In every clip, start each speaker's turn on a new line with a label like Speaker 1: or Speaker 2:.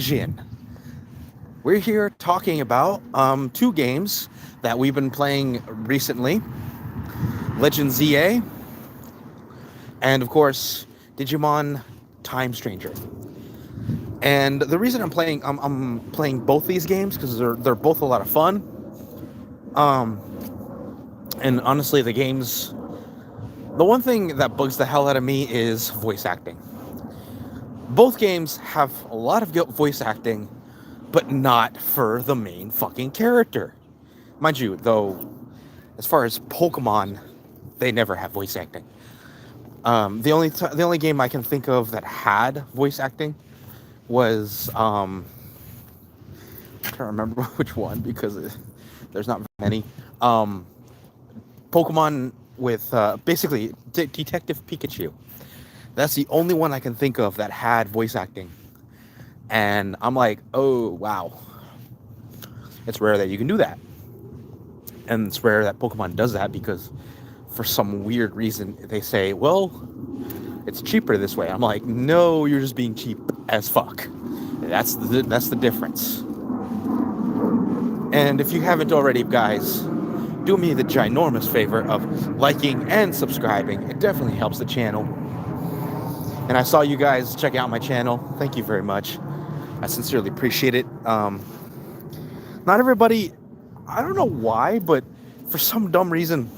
Speaker 1: Djinn. We're here talking about two games that we've been playing recently: Legend ZA, and of course, Digimon Time Stranger. And the reason I'm playing both these games because they're both a lot of fun. Um, and honestly, the one thing that bugs the hell out of me is voice acting. Both games have a lot of voice acting, but not for the main fucking character. Mind you, though, as far as Pokemon, they never have voice acting. The only game I can think of that had voice acting was I'm trying to remember which one because there's not many. Um, Pokemon with basically Detective Pikachu. That's the only one I can think of that had voice acting, and I'm like, oh wow, it's rare that you can do that, and it's rare that Pokemon does that because for some weird reason they say, well, it's cheaper this way. I'm like, no, you're just being cheap as fuck. That's the difference. And if you haven't already, guys, do me the ginormous favor of liking and subscribing. It definitely helps the channel. And I saw you guys check out my channel. Thank you very much. I sincerely appreciate it. Not everybody, I don't know why, but for some dumb reason,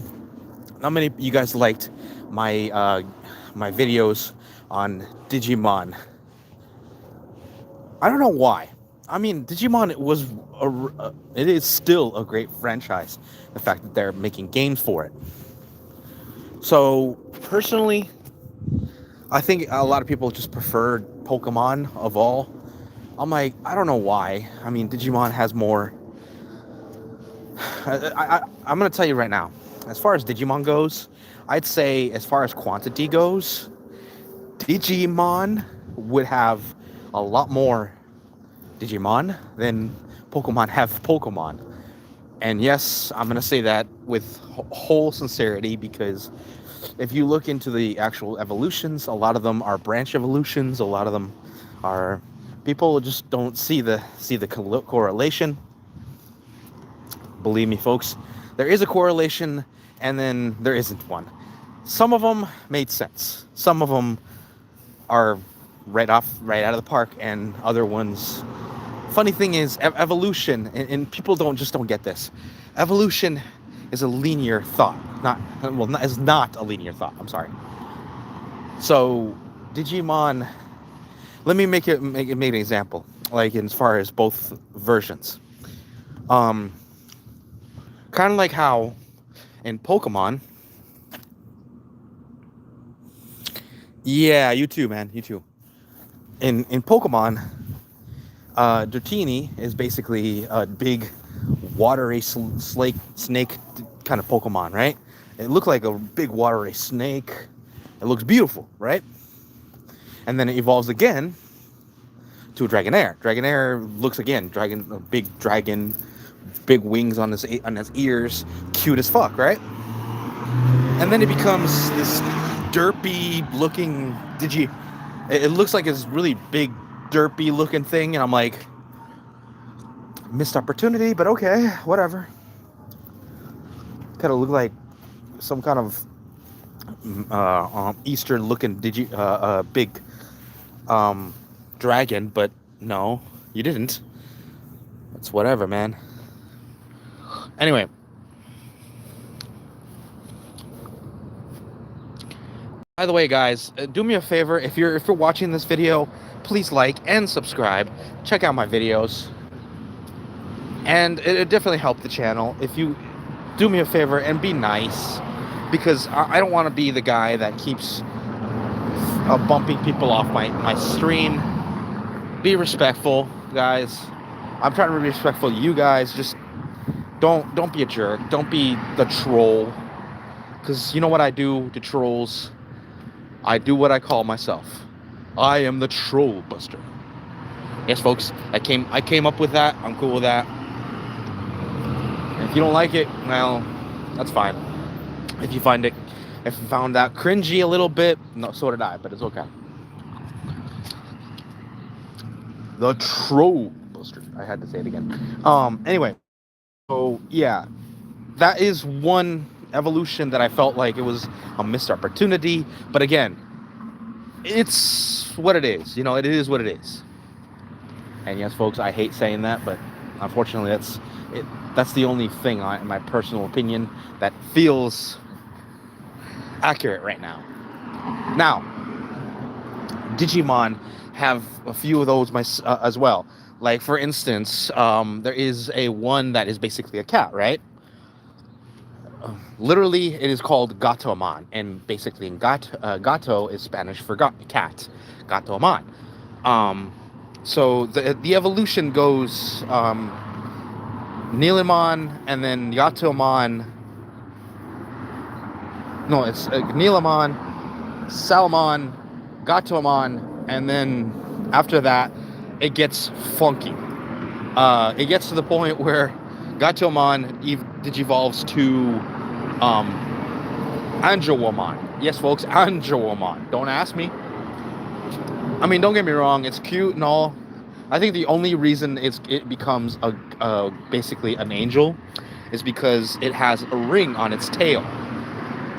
Speaker 1: not many of you guys liked my videos on Digimon. I don't know why. I mean, Digimon it is still a great franchise. The fact that they're making games for it. So personally, I think a lot of people just preferred Pokemon of all. I'm like, I don't know why. I mean, Digimon has more. I'm gonna tell you right now. As far as Digimon goes, I'd say as far as quantity goes, Digimon would have a lot more Digimon than Pokemon have Pokemon. And yes, I'm going to say that with whole sincerity because if you look into the actual evolutions, a lot of them are branch evolutions. A lot of them are people just don't see the correlation. Believe me, folks, there is a correlation and then there isn't one. Some of them made sense. Some of them are right out of the park, and other ones. Funny thing is, evolution, and people don't get this. Evolution is a linear thought, is not a linear thought. I'm sorry. So, Digimon. Let me make an example, like as far as both versions. Kind of like how in Pokemon. Yeah, you too, man. You too. In Pokemon, Dratini is basically a big watery snake kind of Pokemon, right? It looks like a big watery snake. It looks beautiful, right? And then it evolves again to a Dragonair. Dragonair looks again, a big dragon, big wings on his ears, cute as fuck, right? And then it becomes this derpy looking it looks like it's really big derpy looking thing, and I'm like, missed opportunity, but okay, whatever. Kind of look like some kind of Eastern looking big dragon, but no, you didn't. It's whatever, man. Anyway, by the way, guys, do me a favor. If you're watching this video, please like and subscribe. Check out my videos, and it definitely helped the channel. If you do me a favor and be nice, because I don't want to be the guy that keeps bumping people off my stream. Be respectful, guys. I'm trying to be respectful to you guys. Just don't be a jerk. Don't be the troll. Because you know what I do to trolls? I do what I call myself. I am the troll buster. Yes, folks. I came up with that. I'm cool with that. If you don't like it, well, that's fine. If you found that cringy a little bit, no, so did I, but it's okay. The troll buster. I had to say it again. Anyway, so yeah, that is one evolution that I felt like it was a missed opportunity. But again, it's what it is. You know, it is what it is. And yes, folks, I hate saying that, but unfortunately, that's it. That's the only thing, in my personal opinion, that feels accurate right now. Now, Digimon have a few of those as well. Like, for instance, there is a one that is basically a cat, right? Literally, it is called Gatomon, and basically, gato is Spanish for cat. Gatomon. So the evolution goes Nilamon, and then Gatomon. No, it's Nilamon, Salmon, Gatomon, and then after that, it gets funky. It gets to the point where Gatomon digivolves to Anjouamon. Yes, folks, Anjouamon. Don't ask me. I mean, don't get me wrong, it's cute and all. I think the only reason it becomes basically an angel is because it has a ring on its tail.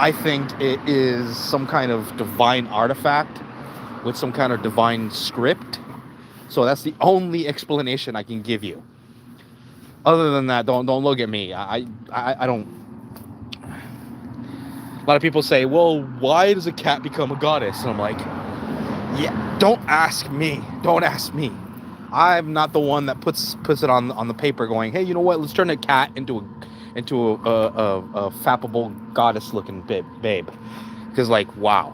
Speaker 1: I think it is some kind of divine artifact with some kind of divine script. So that's the only explanation I can give you. Other than that, don't look at me. I don't. A lot of people say, well, why does a cat become a goddess? And I'm like, yeah, don't ask me. Don't ask me. I'm not the one that puts it on the paper going, hey, you know what? Let's turn a cat into a fappable goddess-looking babe. Because, like, wow.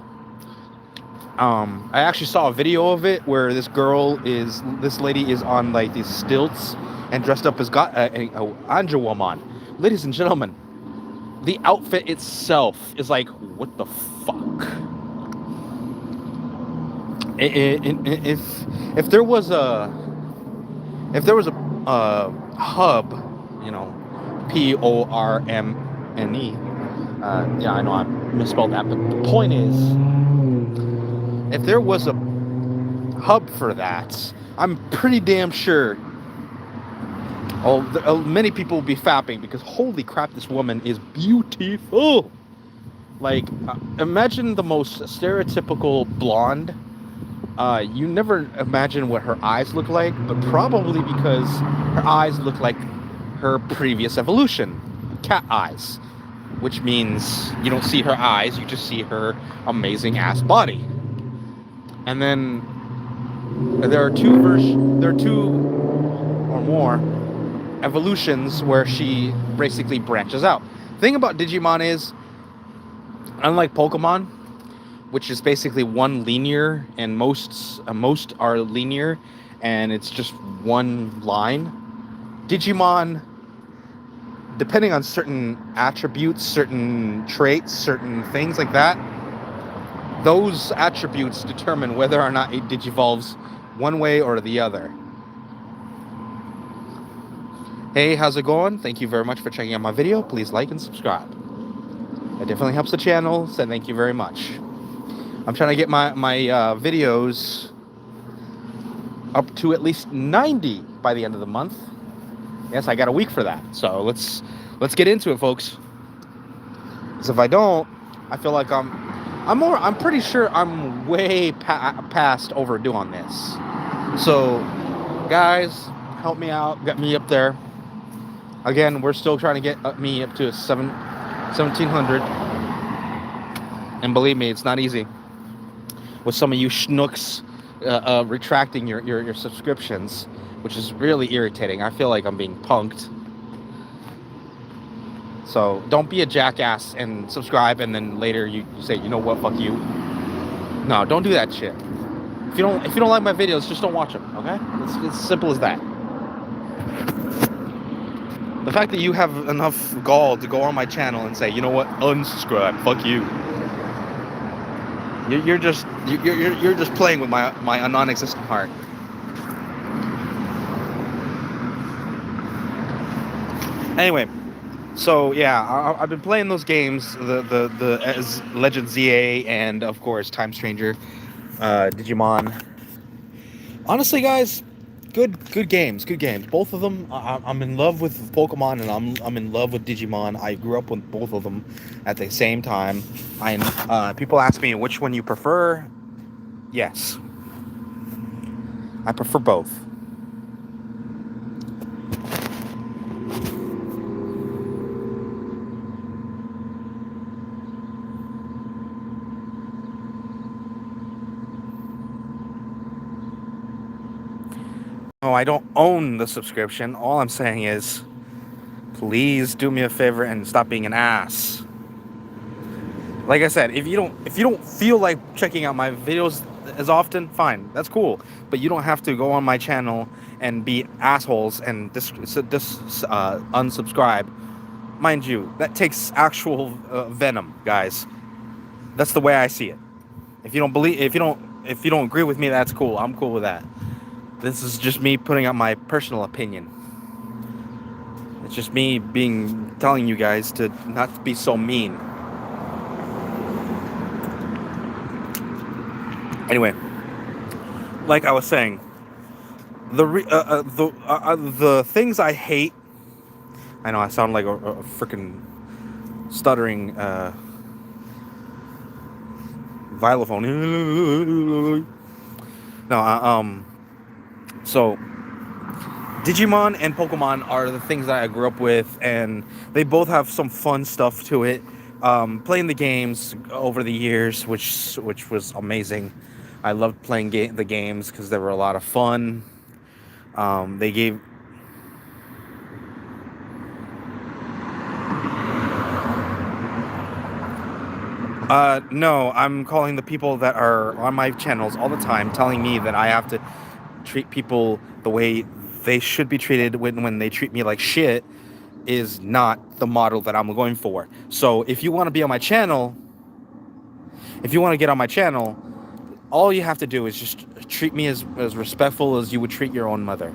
Speaker 1: I actually saw a video of it where this lady is on, like, these stilts and dressed up as Anjouamon. Ladies and gentlemen, the outfit itself is like, what the fuck? If there was a hub, you know, Pormne. Yeah, I know I misspelled that, but the point is, if there was a hub for that, I'm pretty damn sure many people will be fapping because holy crap, this woman is beautiful. Like, imagine the most stereotypical blonde. You never imagine what her eyes look like, but probably because her eyes look like her previous evolution, cat eyes, which means you don't see her eyes, you just see her amazing ass body. And then there are two or more evolutions where she basically branches out. The thing about Digimon is, unlike Pokemon, which is basically one linear, and most are linear, and it's just one line. Digimon, depending on certain attributes, certain traits, certain things like that, those attributes determine whether or not it digivolves one way or the other. Hey, how's it going? Thank you very much for checking out my video. Please like and subscribe. It definitely helps the channel, so thank you very much. I'm trying to get my videos up to at least 90 by the end of the month. Yes, I got a week for that. So let's get into it, folks. Because if I don't, I feel like I'm pretty sure I'm way past overdue on this. So, guys, help me out, get me up there. Again, we're still trying to get me up to 1,700. And believe me, it's not easy. With some of you schnooks retracting your subscriptions, which is really irritating. I feel like I'm being punked. So don't be a jackass and subscribe, and then later you say, you know what, fuck you. No, don't do that shit. If you don't like my videos, just don't watch them. Okay? It's simple as that. The fact that you have enough gall to go on my channel and say, you know what, unsubscribe, fuck you. You're just playing with my non-existent heart. Anyway, so yeah, I've been playing those games, the Legend ZA and of course Time Stranger, Digimon. Honestly, guys, good games. Good games. Both of them. I'm in love with Pokemon, and I'm in love with Digimon. I grew up with both of them at the same time. People ask me which one you prefer. Yes, I prefer both. Oh, I don't own the subscription. All I'm saying is, please do me a favor and stop being an ass. Like I said, if you don't feel like checking out my videos as often, fine, that's cool. But you don't have to go on my channel and be assholes and unsubscribe. Mind you, that takes actual venom, guys. That's the way I see it. If you don't agree with me, that's cool. I'm cool with that. This is just me putting out my personal opinion. It's just me telling you guys to not be so mean. Anyway, like I was saying, the things I hate. I know I sound like a freaking stuttering vilophone. No, so Digimon and Pokemon are the things that I grew up with, and they both have some fun stuff to it. Playing the games over the years, which was amazing. I loved playing the games because they were a lot of fun. They gave. No, I'm calling the people that are on my channels all the time, telling me that I have to treat people the way they should be treated when they treat me like shit is not the model that I'm going for. So if you want to be on my channel, if you want to get on my channel, all you have to do is just treat me as respectful as you would treat your own mother.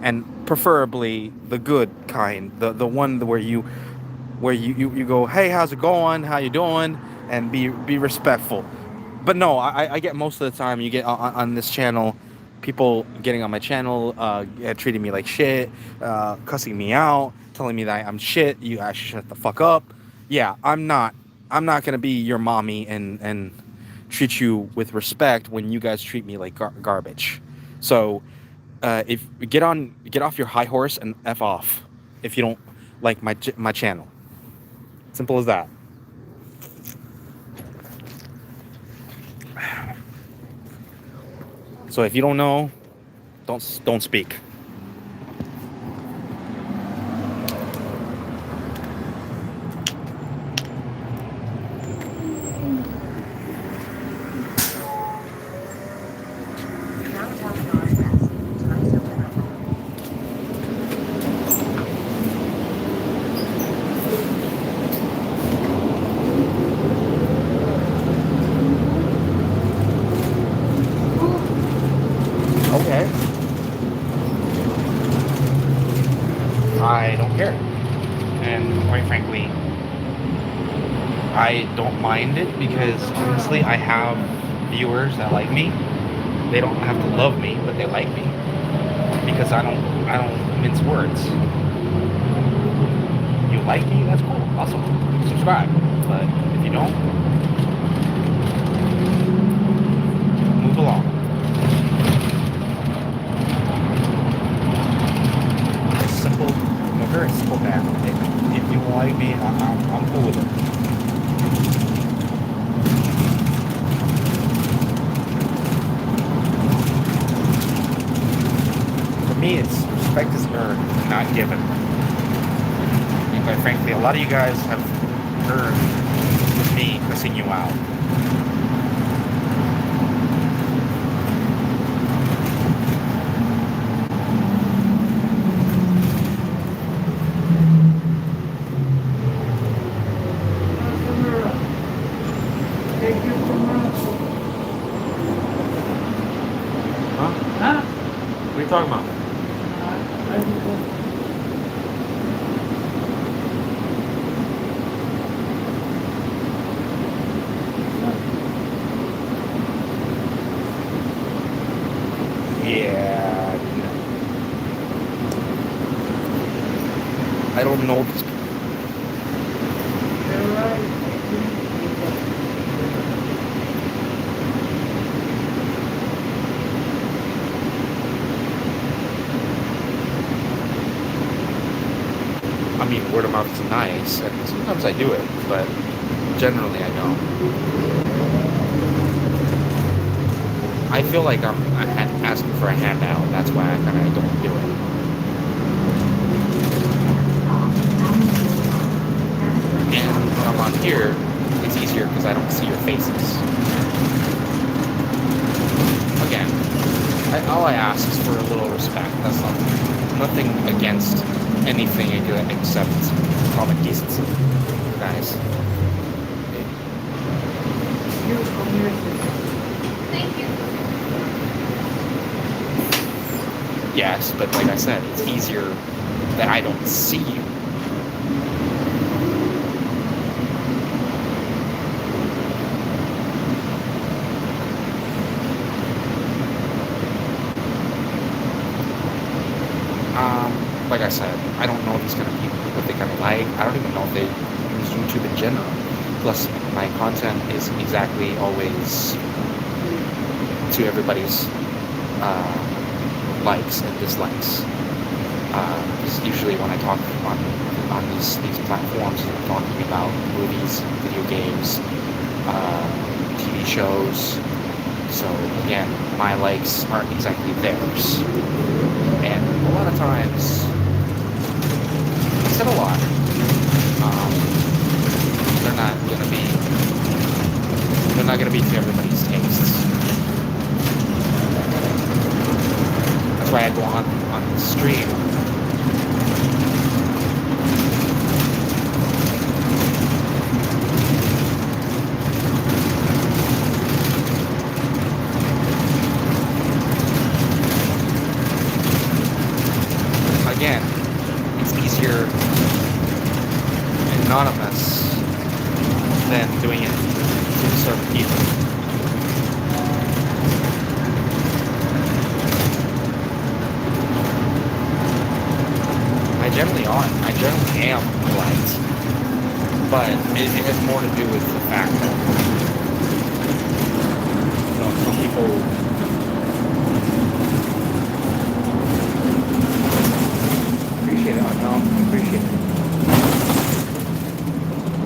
Speaker 1: And preferably the good kind, the one where you go, hey, how's it going? How you doing? And be respectful. But no, I get most of the time you get on this channel, people getting on my channel, treating me like shit, cussing me out, telling me that I'm shit. You guys should shut the fuck up. Yeah, I'm not gonna be your mommy and treat you with respect when you guys treat me like garbage. So if get off your high horse and F off if you don't like my channel. Simple as that. So if you don't know, don't speak. Okay. I don't care. And quite frankly, I don't mind it because honestly, I have viewers that like me. They don't have to love me, but they like me because I don't mince words. You like me? That's cool. Awesome. Subscribe. But if you don't, move along. Simple. I'm a very simple man. If you like me, I'm cool with it. For me, it's respect is earned, not given. And quite frankly, a lot of you guys have earned with me cussing you out. Huh? What are you talking about? Yeah. I don't know. I mean, word of mouth is nice, and sometimes I do it, but generally I don't. I feel like I'm asking for a handout. That's why I kind of don't do it. And when I'm on here, it's easier because I don't see your faces. Again, all I ask is for a little respect. That's nothing against anything except common decency, guys.
Speaker 2: Thank you.
Speaker 1: Yes, but like I said, it's easier that I don't see you. Like I said, I don't know if it's going to be what they're going to like. I don't even know if they use YouTube in general. Plus, my content isn't exactly always to everybody's likes and dislikes. Usually when I talk on these platforms, I'm talking about movies, video games, TV shows. So again, my likes aren't exactly theirs. And a lot of times, I said a lot, they're not gonna be to everybody's tastes. That's why I go on the stream. Again, it's easier anonymous than doing it to certain people. I generally am polite, but it has more to do with the fact that some people. Appreciate it, appreciate it.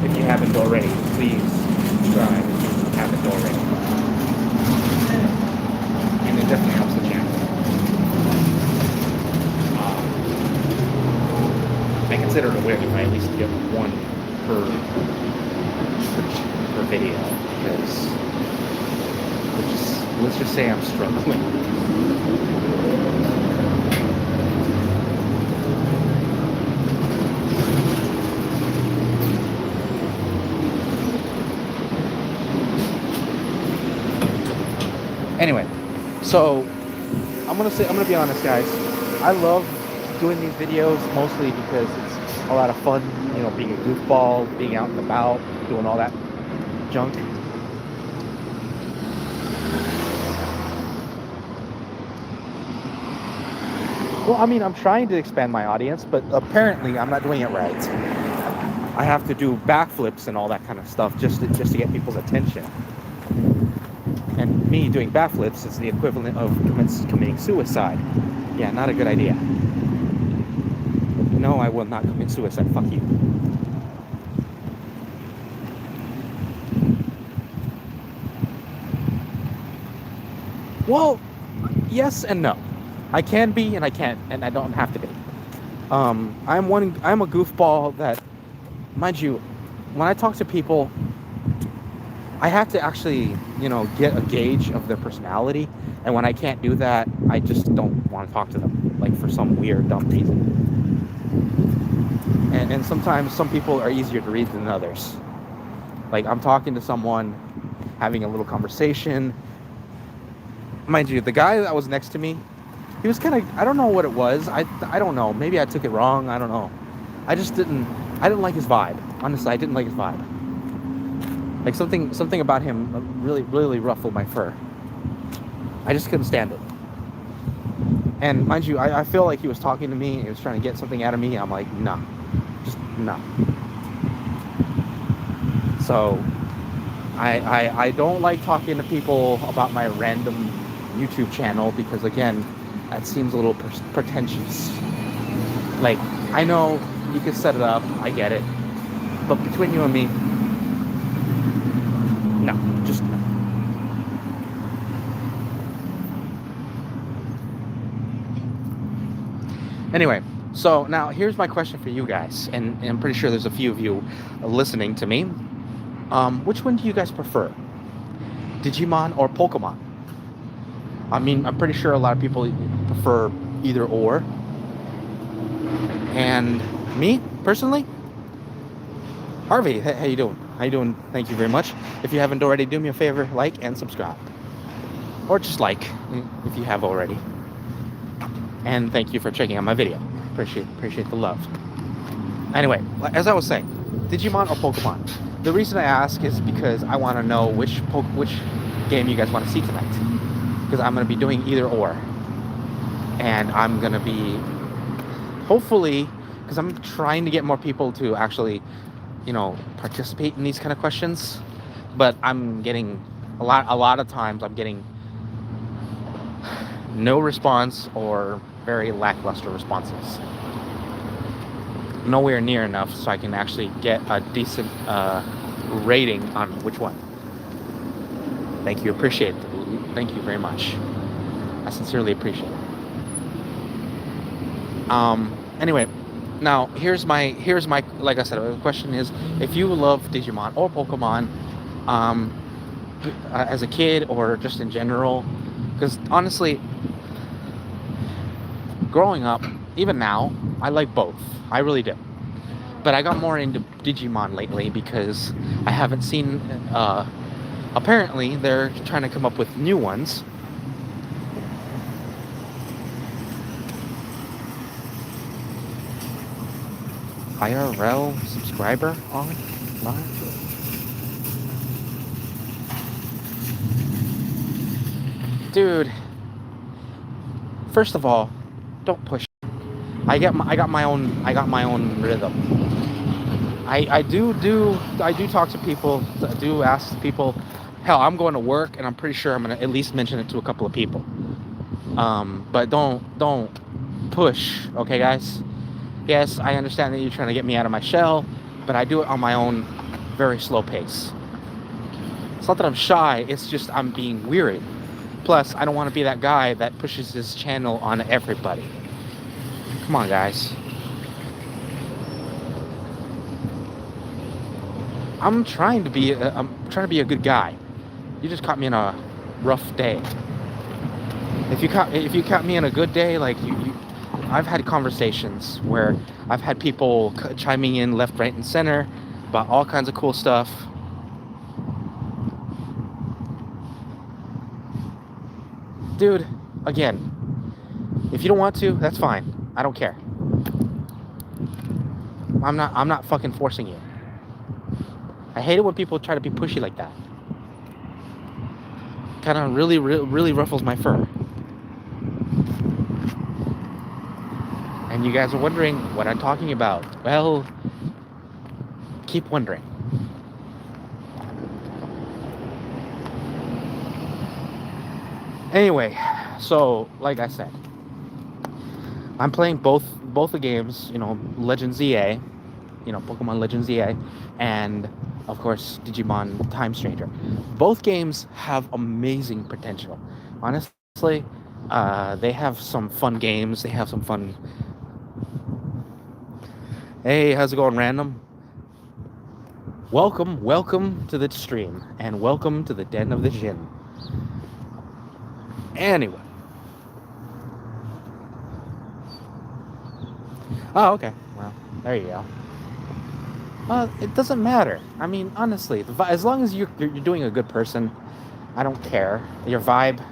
Speaker 1: If you haven't already, please subscribe if you haven't already. And it definitely helps the channel. I consider it a win if I at least get one per video, because let's just say I'm struggling. Anyway, so I'm gonna be honest, guys. I love doing these videos mostly because it's a lot of fun, being a goofball, being out and about, doing all that junk. Well, I mean, I'm trying to expand my audience, but apparently I'm not doing it right. I have to do backflips and all that kind of stuff just to get people's attention. And me doing backflips is the equivalent of committing suicide. Yeah, not a good idea. No, I will not commit suicide. Fuck you. Well, yes and no. I can be and I can't, and I don't have to be. I'm a goofball that, mind you, when I talk to people, I have to actually, get a gauge of their personality. And when I can't do that, I just don't want to talk to them, like for some weird, dumb reason. And sometimes some people are easier to read than others. Like I'm talking to someone, having a little conversation. Mind you, the guy that was next to me, he was kind of, I don't know what it was. I don't know. Maybe I took it wrong. I don't know. I didn't like his vibe. Honestly, I didn't like his vibe. Like something about him really, really ruffled my fur. I just couldn't stand it. And mind you, I feel like he was talking to me. He was trying to get something out of me. I'm like, nah. No. So I don't like talking to people about my random YouTube channel because, again, that seems a little pretentious. Like, I know you can set it up, I get it, but between you and me, no, just no. Anyway, so now here's my question for you guys, and I'm pretty sure there's a few of you listening to me. Which one do you guys prefer? Digimon or Pokemon? I mean, I'm pretty sure a lot of people prefer either or. And me, personally, Harvey, how you doing? How you doing? Thank you very much. If you haven't already, do me a favor, like and subscribe. Or just like, if you have already. And thank you for checking out my video. Appreciate the love. Anyway, as I was saying, Digimon or Pokemon? The reason I ask is because I want to know which game you guys want to see tonight. Because I'm going to be doing either or. And I'm going to be, hopefully, because I'm trying to get more people to actually, participate in these kind of questions. But I'm getting, a lot of times I'm getting no response or very lackluster responses. Nowhere near enough so I can actually get a decent rating on which one. Thank you, appreciate it. Thank you very much. I sincerely appreciate it. Anyway, now here's my like I said, the question is, if you love Digimon or Pokemon as a kid or just in general, because honestly, growing up, even now, I like both. I really do. But I got more into Digimon lately because I haven't seen, apparently they're trying to come up with new ones. IRL subscriber on live? Dude, first of all, don't push. I got my own rhythm. I do talk to people. I do ask people. Hell, I'm going to work, and I'm pretty sure I'm gonna at least mention it to a couple of people. But don't push, okay, guys? Yes, I understand that you're trying to get me out of my shell, but I do it on my own, very slow pace. It's not that I'm shy. It's just I'm being weary. Plus, I don't want to be that guy that pushes his channel on everybody. Come on, guys. I'm trying to be a good guy. You just caught me in a rough day. If you caught me in a good day, like I've had conversations where I've had people chiming in left, right, and center about all kinds of cool stuff. Dude, again, if you don't want to, that's fine. I don't care. I'm not fucking forcing you. I hate it when people try to be pushy like that. Kind of really ruffles my fur. And you guys are wondering what I'm talking about. Well, keep wondering. Anyway, so like I said, I'm playing both the games, Legend ZA, Pokemon Legend ZA, and of course Digimon Time Stranger. Both games have amazing potential. Honestly, they have some fun games. They have some fun. Hey, how's it going, random? Welcome to the stream, and welcome to the den of the Djinn. Anyway. Oh, okay. Well, there you go. It doesn't matter. I mean, honestly, as long as you're doing a good person, I don't care. Your vibe,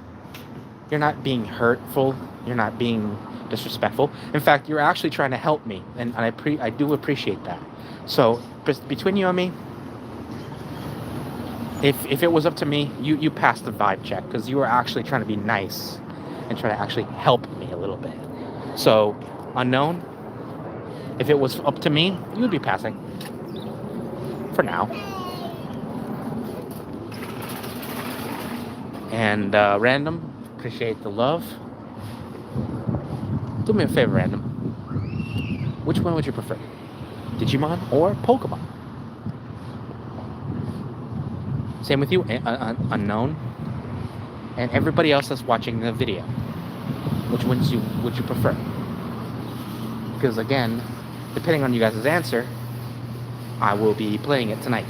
Speaker 1: you're not being hurtful. You're not being disrespectful. In fact, you're actually trying to help me, and I do appreciate that. So, between you and me, if it was up to me, you passed the vibe check because you were actually trying to be nice and try to actually help me a little bit. So, unknown, If it was up to me, you would be passing. For now. And Random, appreciate the love. Do me a favor, Random. Which one would you prefer? Digimon or Pokemon? Same with you, Unknown. And everybody else that's watching the video. Which ones would you prefer? Because again, depending on you guys' answer, I will be playing it tonight.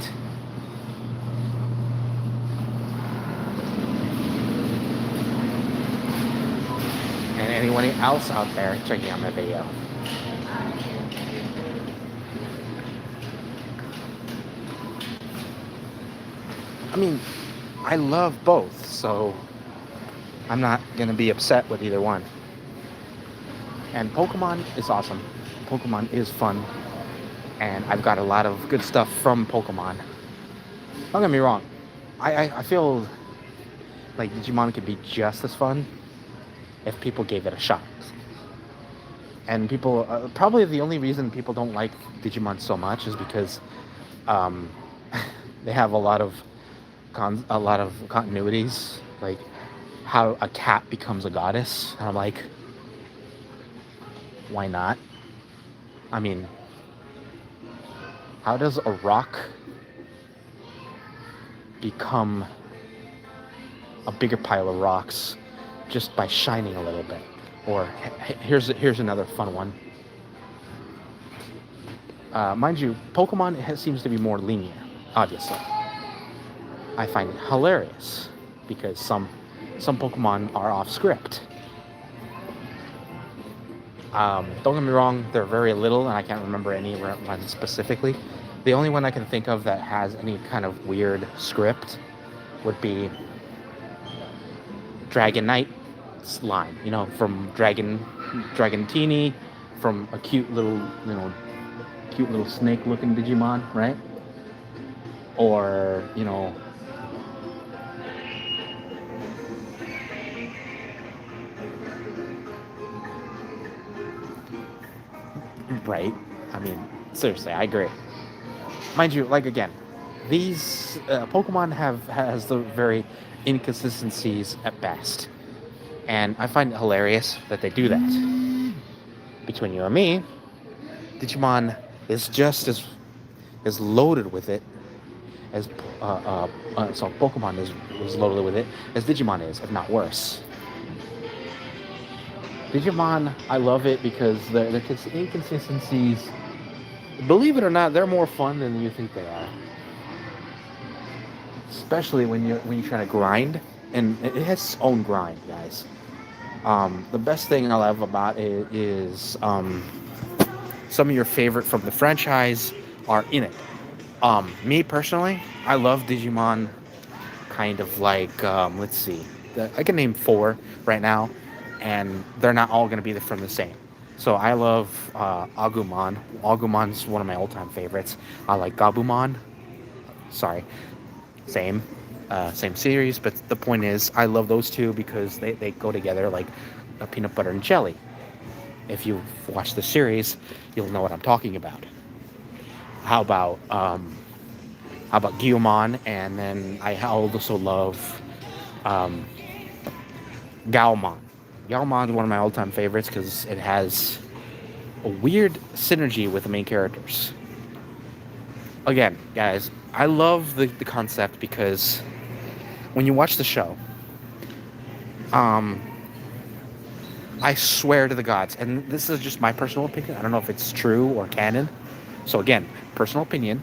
Speaker 1: And anyone else out there checking out my video. I mean, I love both, so I'm not going to be upset with either one. And Pokemon is awesome. Pokemon is fun. And I've got a lot of good stuff from Pokemon. Don't get me wrong. I feel like Digimon could be just as fun if people gave it a shot. And people, probably the only reason people don't like Digimon so much is because they have a lot of continuities, like how a cat becomes a goddess. And I'm like, why not? I mean, how does a rock become a bigger pile of rocks just by shining a little bit? Or here's another fun one. Mind you, Pokemon seems to be more linear, obviously. I find it hilarious because some Pokemon are off script. Don't get me wrong, they're very little, and I can't remember any one specifically. The only one I can think of that has any kind of weird script would be Dragonite's line, from Dragontini, from a cute little snake-looking Digimon, right? Or, right? I mean, seriously, I agree. Mind you, like again, these Pokemon has the very inconsistencies at best, and I find it hilarious that they do that. Between you and me, Digimon is just as loaded with it as Pokemon is loaded with it as Digimon is, if not worse. Digimon, I love it because the inconsistencies, believe it or not, they're more fun than you think they are. Especially when you're trying to grind, and it has its own grind, guys. The best thing I love about it is some of your favorite from the franchise are in it. Me personally, I love Digimon kind of like, let's see, I can name 4 right now, and they're not all going to be from the same. So I love Agumon. Agumon's one of my all-time favorites. I like Gabumon. Sorry, same series, but the point is, I love those two because they go together like a peanut butter and jelly. If you've watched the series, you'll know what I'm talking about. How about Gyomon? And then I also love Gaomon. Gaomon is one of my all-time favorites because it has a weird synergy with the main characters. Again, guys, I love the concept because when you watch the show, I swear to the gods, and this is just my personal opinion, I don't know if it's true or canon, so again, personal opinion,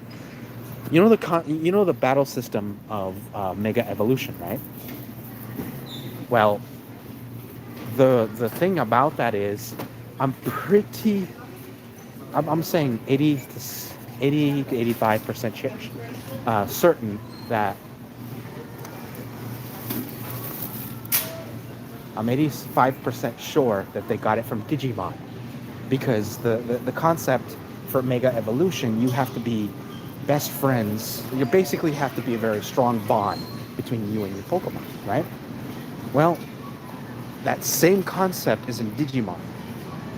Speaker 1: the battle system of Mega Evolution, right? Well, the thing about that is, I'm saying 80 to 85% certain that I'm 85% sure that they got it from Digimon, because the concept for Mega Evolution, you have to be best friends. You basically have to be a very strong bond between you and your Pokemon, right? Well, that same concept is in Digimon.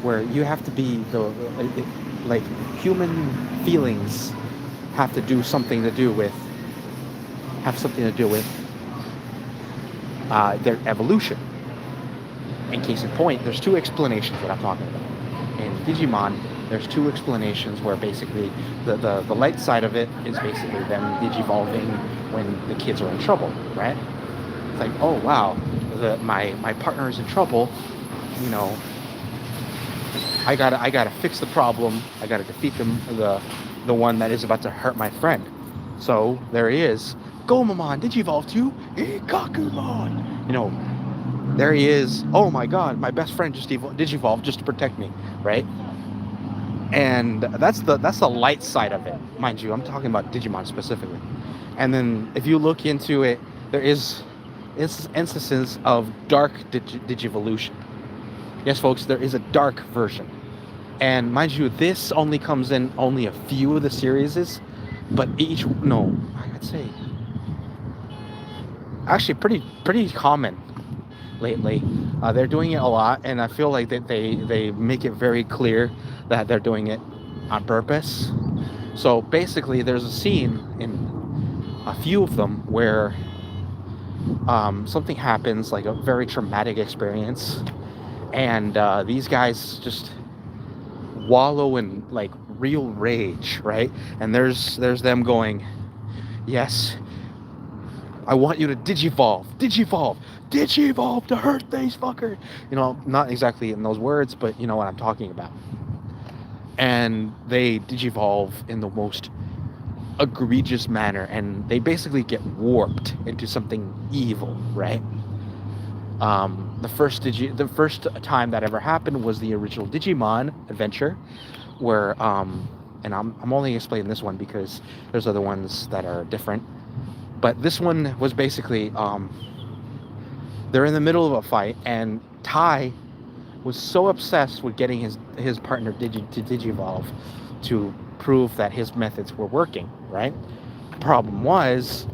Speaker 1: where you have to be like human feelings have something to do with their evolution. In case in point, there's two explanations that I'm talking about. In Digimon, there's two explanations where basically the light side of it is basically them digivolving when the kids are in trouble, right? It's like, oh wow, my partner is in trouble, you know, I gotta fix the problem, I gotta defeat the one that is about to hurt my friend. So there he is. Gomamon, Digivolve to Ikakumon. You know, there he is. Oh my god, my best friend just Digivolved just to protect me, right? And that's the light side of it, mind you. I'm talking about Digimon specifically. And then if you look into it, there is instances of dark Digivolution. Yes, folks, there is a dark version. And mind you, this only comes in only a few of the series, but I'd say actually pretty common lately. They're doing it a lot, and I feel like that they make it very clear that they're doing it on purpose. So basically, there's a scene in a few of them where something happens, like a very traumatic experience, and these guys just wallow in like real rage, right? And there's them going, yes, I want you to digivolve to hurt these fuckers. You know, not exactly in those words, but you know what I'm talking about. And they digivolve in the most egregious manner, and they basically get warped into something evil, right? The first time that ever happened was the original Digimon adventure, where and I'm only explaining this one because there's other ones that are different. But this one was basically they're in the middle of a fight, and Tai was so obsessed with getting his partner to digivolve to prove that his methods were working, right? The problem was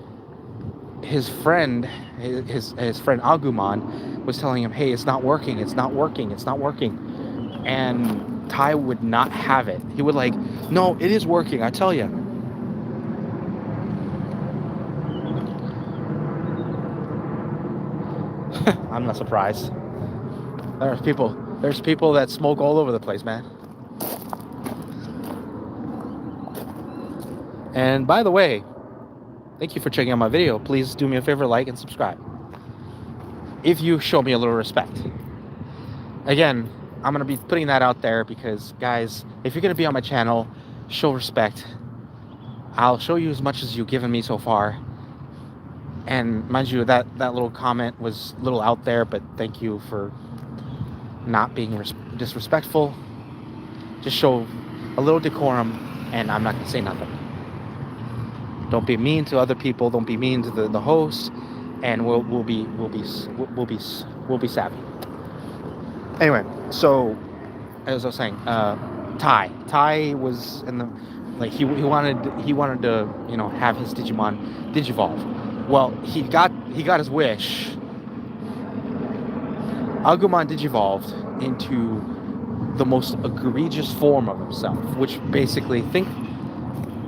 Speaker 1: his friend Agumon was telling him, hey, it's not working, and Tai would not have it. He would like, no, it is working, I tell you. I'm not surprised. There's people that smoke all over the place, man. And by the way, thank you for checking out my video. Please do me a favor, like and subscribe, if you show me a little respect. Again, I'm gonna be putting that out there because, guys, if you're gonna be on my channel, show respect. I'll show you as much as you've given me so far. And mind you, that little comment was a little out there, but thank you for not being disrespectful. Just show a little decorum, and I'm not gonna say nothing. Don't be mean to other people. Don't be mean to the host, and we'll be savvy. Anyway, so as I was saying, Tai was in the like he wanted to, you know, have his Digimon digivolve. Well, he got his wish. Agumon digivolved into the most egregious form of himself, which basically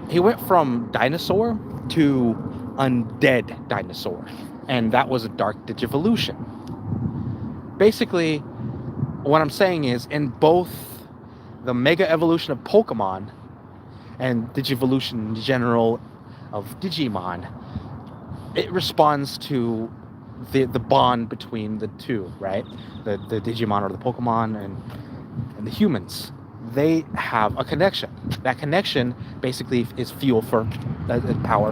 Speaker 1: he went from dinosaur to undead dinosaur, and that was a dark digivolution. Basically, what I'm saying is, in both the mega evolution of Pokemon and digivolution in general of Digimon, it responds to the bond between the two, right? The Digimon or the Pokemon and the humans. They have a connection. That connection basically is fuel for power,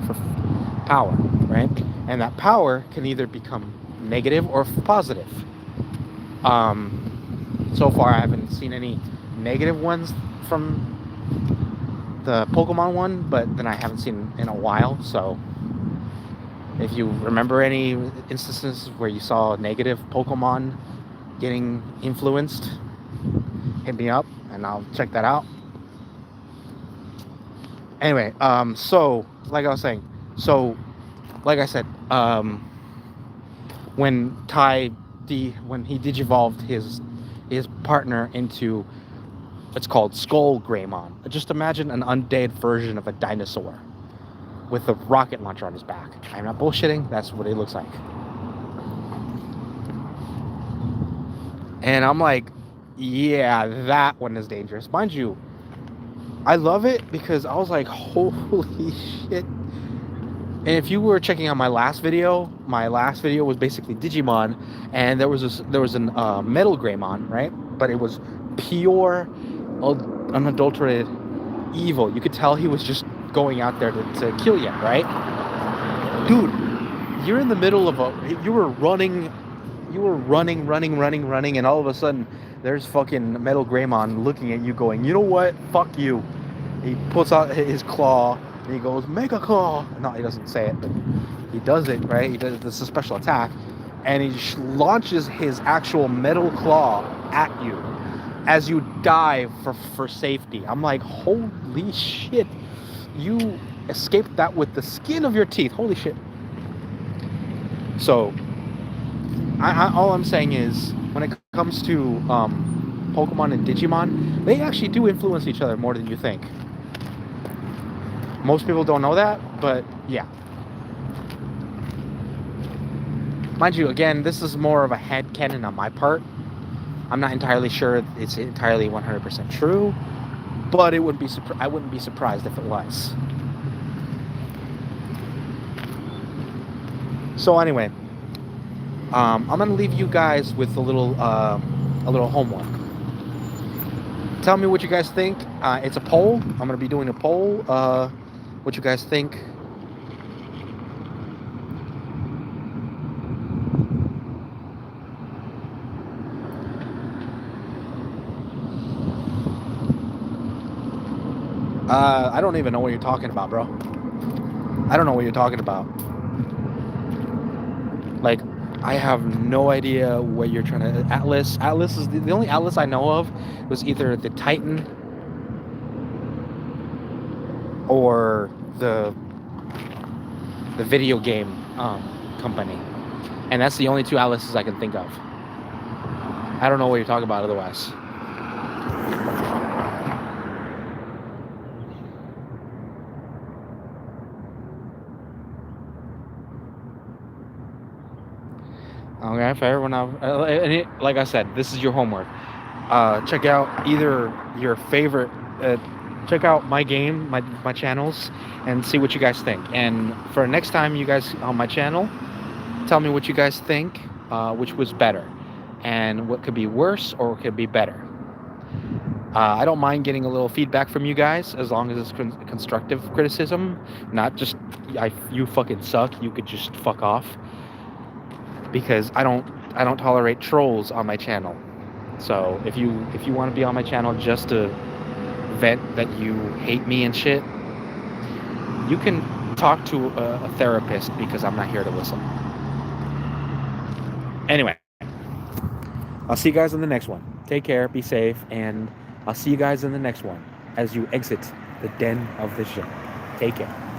Speaker 1: right? And that power can either become negative or positive. So far, I haven't seen any negative ones from the Pokemon one, but then I haven't seen in a while, so if you remember any instances where you saw negative Pokemon getting influenced, hit me up and I'll check that out. Anyway, so like I said, when he digivolved his partner into It's called Skull Greymon. Just imagine an undead version of a dinosaur with a rocket launcher on his back. I'm not bullshitting. That's what it looks like. And I'm like, yeah, that one is dangerous. Mind you, I love it because I was like, holy shit. And if you were checking out my last video was basically Digimon, and there was an Metal Greymon, right? But it was pure, unadulterated evil. You could tell he was just going out there to kill you, right? Dude, you're in the middle of you were running, and all of a sudden, there's fucking Metal Greymon looking at you going, you know what? Fuck you. He puts out his claw, and he goes, Mega Claw! No, he doesn't say it, but he does it, right? He does this special attack, and he launches his actual metal claw at you as you dive for safety. I'm like, holy shit. You escaped that with the skin of your teeth. Holy shit. So, all I'm saying is, when it comes to Pokemon and Digimon, they actually do influence each other more than you think. Most people don't know that, but yeah. Mind you, again, this is more of a headcanon on my part. I'm not entirely sure it's entirely 100% true, but I wouldn't be surprised if it was. So anyway, I'm gonna leave you guys with a little homework. Tell me what you guys think. It's a poll. I'm gonna be doing a poll. What you guys think? I don't even know what you're talking about, bro. I don't know what you're talking about. Like, I have no idea what you're trying to... Atlas is... The only Atlas I know of was either the Titan or the video game company. And that's the only two Atlases I can think of. I don't know what you're talking about otherwise. Okay, fair enough. Like I said, this is your homework. Check out either your favorite... check out my game, my channels, and see what you guys think. And for next time you guys on my channel, tell me what you guys think, which was better, and what could be worse or what could be better. I don't mind getting a little feedback from you guys, as long as it's constructive criticism, not just, you fucking suck, you could just fuck off. Because I don't tolerate trolls on my channel. So if you want to be on my channel just to vent that you hate me and shit, you can talk to a therapist, because I'm not here to listen. Anyway, I'll see you guys in the next one. Take care, be safe, and I'll see you guys in the next one as you exit the den of the ship. Take care.